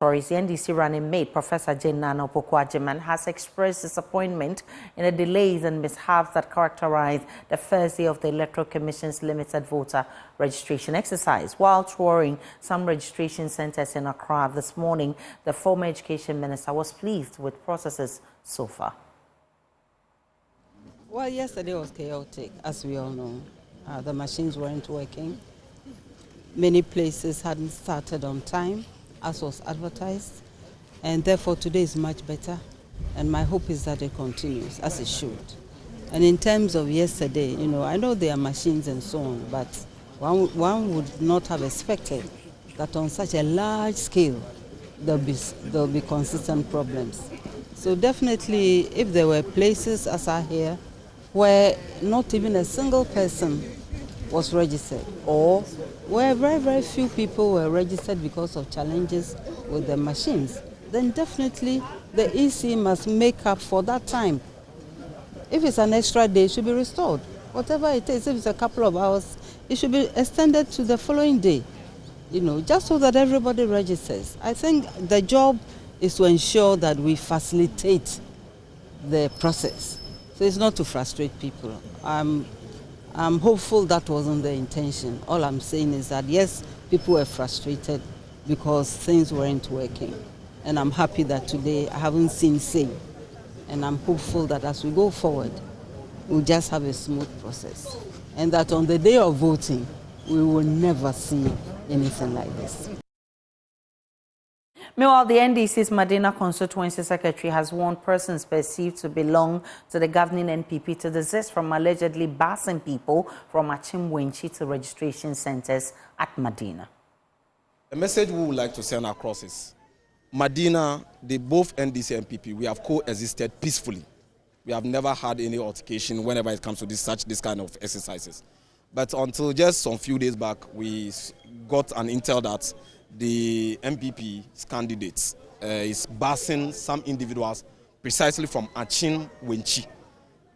The NDC running mate, Professor Nano has expressed disappointment in the delays and mishaps that characterized the first day of the Electoral Commission's limited voter registration exercise. While touring some registration centers in Accra this morning, the former Education Minister was pleased with processes so far. Well, yesterday was chaotic, as we all know. The machines weren't working. Many places hadn't started on time, as was advertised, and therefore today is much better, and my hope is that it continues as it should. And in terms of yesterday, I know there are machines and so on, but one would not have expected that on such a large scale there'll be consistent problems. So definitely, if there were places as I hear where not even a single person was registered, or where very, very few people were registered because of challenges with the machines, then definitely the EC must make up for that time. If it's an extra day, it should be restored. Whatever it is, if it's a couple of hours, it should be extended to the following day, just so that everybody registers. I think the job is to ensure that we facilitate the process. So it's not to frustrate people. I'm hopeful that wasn't the intention. All I'm saying is that, yes, people were frustrated because things weren't working. And I'm happy that today I haven't seen same. And I'm hopeful that as we go forward, we'll just have a smooth process. And that on the day of voting, we will never see anything like this. Meanwhile, the NDC's Madina Constituency Secretary has warned persons perceived to belong to the governing NPP to desist from allegedly busing people from Akyem Wenchi to registration centers at Madina. The message we would like to send across is, Madina, both NDC and NPP, we have coexisted peacefully. We have never had any altercation whenever it comes to this kind of exercises. But until just some few days back, we got an intel that the NPP's candidates is busing some individuals precisely from Akyem Wenchi.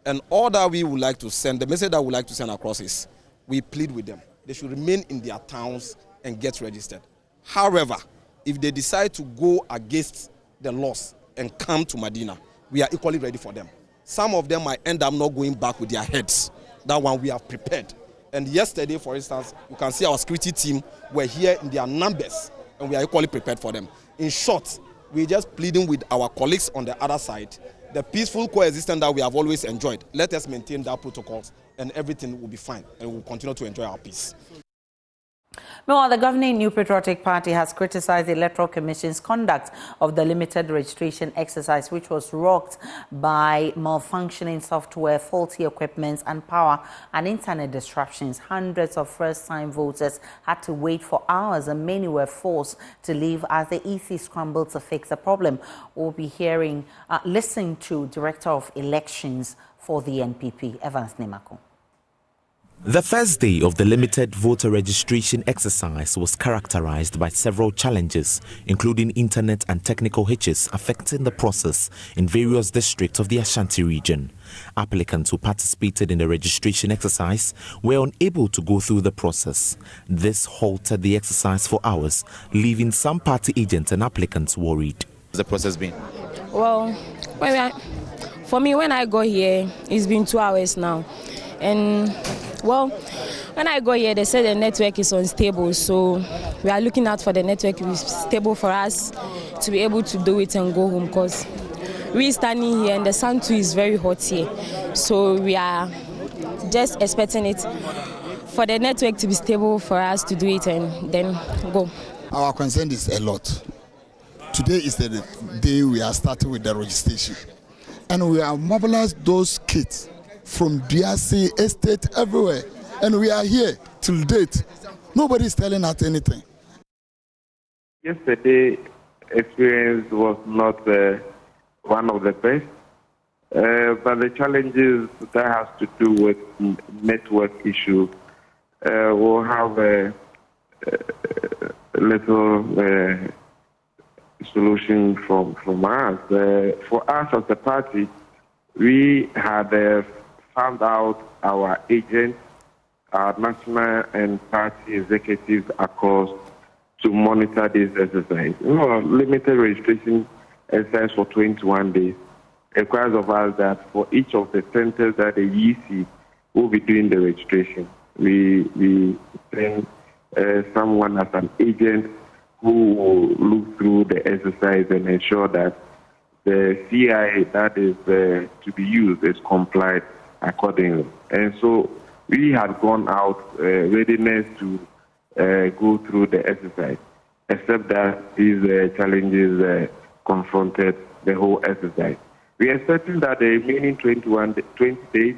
And all that we would like to send, the message that we would like to send across is, we plead with them. They should remain in their towns and get registered. However, if they decide to go against the laws and come to Madina, we are equally ready for them. Some of them might end up not going back with their heads. That one we have prepared. And yesterday, for instance, you can see our security team were here in their numbers, and we are equally prepared for them. In short, we're just pleading with our colleagues on the other side, the peaceful coexistence that we have always enjoyed. Let us maintain that protocols, and everything will be fine, and we'll continue to enjoy our peace. Meanwhile, the governing New Patriotic Party has criticized the Electoral Commission's conduct of the limited registration exercise, which was rocked by malfunctioning software, faulty equipment and power and internet disruptions. Hundreds of first-time voters had to wait for hours, and many were forced to leave as the EC scrambled to fix the problem. We'll be listening to Director of Elections for the NPP, Evans Nemako. The first day of the limited voter registration exercise was characterized by several challenges, including internet and technical hitches affecting the process in various districts of the Ashanti region. Applicants who participated in the registration exercise were unable to go through the process. This halted the exercise for hours, leaving some party agents and applicants worried. How's the process been? Well, for me, when I got here, it's been 2 hours now. And well, when I got here, they said the network is unstable, so we are looking out for the network to be stable for us to be able to do it and go home, because we're standing here and the sun too is very hot here. So we are just expecting it for the network to be stable for us to do it and then go. Our concern is a lot. Today is the day we are starting with the registration, and we have mobilized those kids from DRC, estate, everywhere. And we are here till date. Nobody is telling us anything. Yesterday experience was not one of the best, but the challenges that has to do with network issue will have a little solution from us. For us as a party, we had found out our agents, our national and party executives across to monitor this exercise. Limited registration exercise for 21 days requires of us that for each of the centers that the EC will be doing the registration, we send someone as an agent who will look through the exercise and ensure that the CI that is to be used is complied accordingly. And so we had gone out readiness to go through the exercise, except that these challenges confronted the whole exercise. We are certain that the remaining 20 days,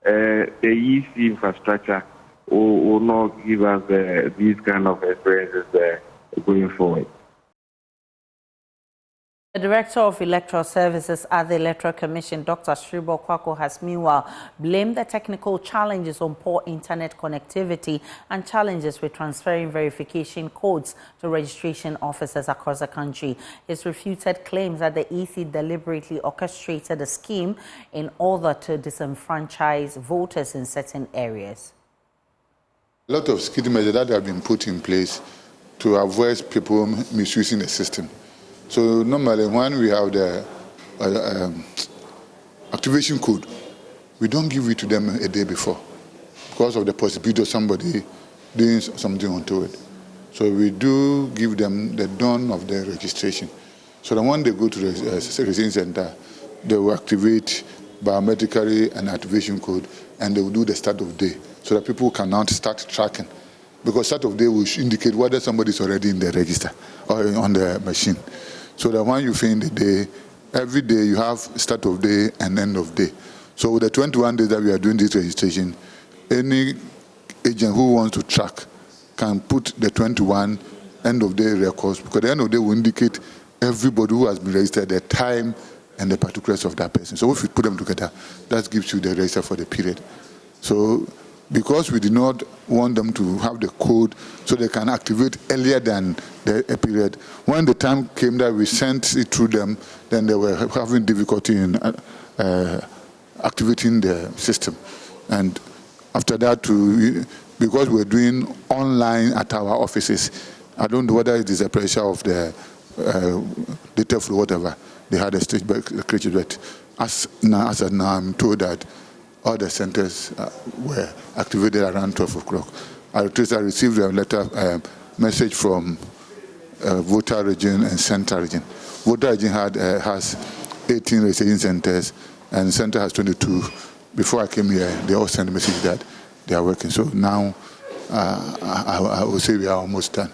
the EC infrastructure will not give us these kind of experiences going forward. The Director of Electoral Services at the Electoral Commission, Dr. Shribo Kwako, has meanwhile blamed the technical challenges on poor internet connectivity and challenges with transferring verification codes to registration officers across the country. He's refuted claims that the EC deliberately orchestrated a scheme in order to disenfranchise voters in certain areas. A lot of security measures that have been put in place to avoid people misusing the system. So normally when we have the activation code, we don't give it to them a day before because of the possibility of somebody doing something onto it. So we do give them the dawn of the registration. So that when they go to the registration center, they will activate biometrically an activation code and they will do the start of day so that people can now start tracking. Because start of day will indicate whether somebody is already in the register or on the machine. So that when you finish the day, every day you have start of day and end of day. So with the 21 days that we are doing this registration, any agent who wants to track can put the 21 end of day records, because the end of day will indicate everybody who has been registered, the time and the particulars of that person. So if you put them together, that gives you the register for the period. So because we did not want them to have the code so they can activate earlier than the period, when the time came that we sent it through them, then they were having difficulty in activating the system. And after that, because we're doing online at our offices, I don't know whether it is a pressure of the data flow, whatever, they had a stage back, but as of now, I'm told that all the centers were activated around 12 o'clock. I received a letter, message from Voter Region and Center Region. Voter Region has 18 registration centers and Center has 22. Before I came here, they all sent a message that they are working. So now I will say we are almost done.